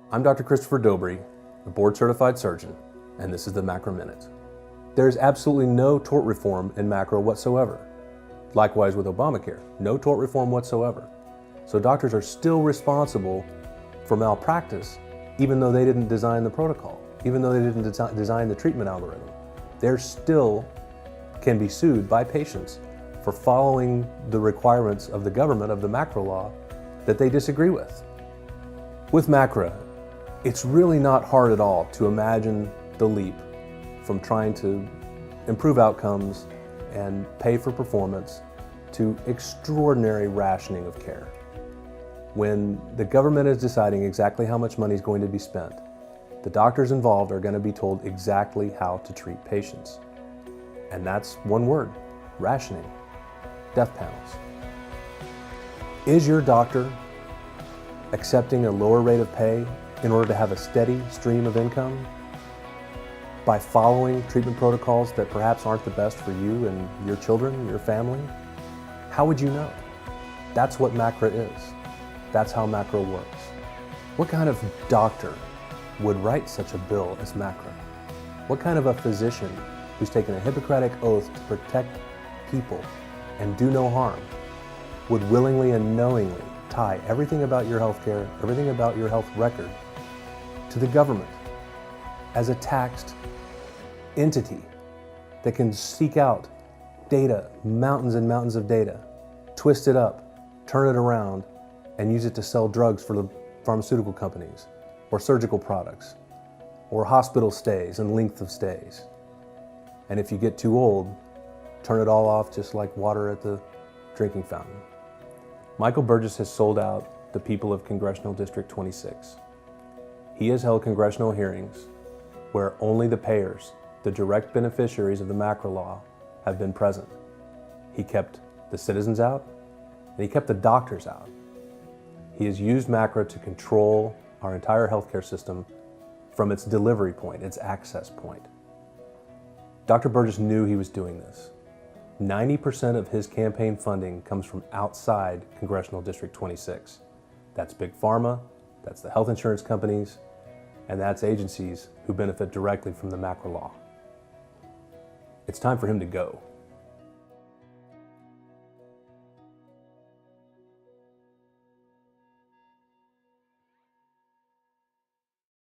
I'm Dr. Christopher Dobry, a board-certified surgeon, and this is the MACRA Minute. There is absolutely no tort reform in MACRA whatsoever. Likewise with Obamacare, no tort reform whatsoever. So doctors are still responsible for malpractice, even though they didn't design the protocol, even though they didn't design the treatment algorithm. They still can be sued by patients for following the requirements of the government, of the MACRA law, that they disagree with. With MACRA, it's really not hard at all to imagine the leap from trying to improve outcomes and pay for performance to extraordinary rationing of care. When the government is deciding exactly how much money is going to be spent, the doctors involved are going to be told exactly how to treat patients. And that's one word: rationing. Death panels. Is your doctor accepting a lower rate of pay in order to have a steady stream of income by following treatment protocols that perhaps aren't the best for you and your children, your family? How would you know? That's what MACRA is. That's how MACRA works. What kind of doctor would write such a bill as MACRA? What kind of a physician who's taken a Hippocratic oath to protect people and do no harm would willingly and knowingly tie everything about your health care, everything about your health record, to the government as a taxed entity that can seek out data, mountains and mountains of data, twist it up, turn it around, and use it to sell drugs for the pharmaceutical companies, or surgical products, or hospital stays and length of stays. And if you get too old, turn it all off just like water at the drinking fountain. Michael Burgess has sold out the people of Congressional District 26. He has held congressional hearings where only the payers, the direct beneficiaries of the MACRA law, have been present. He kept the citizens out, and he kept the doctors out. He has used MACRA to control our entire healthcare system from its delivery point, its access point. Dr. Burgess knew he was doing this. 90% of his campaign funding comes from outside Congressional District 26. That's Big Pharma, that's the health insurance companies, and that's agencies who benefit directly from the MACRA law. It's time for him to go.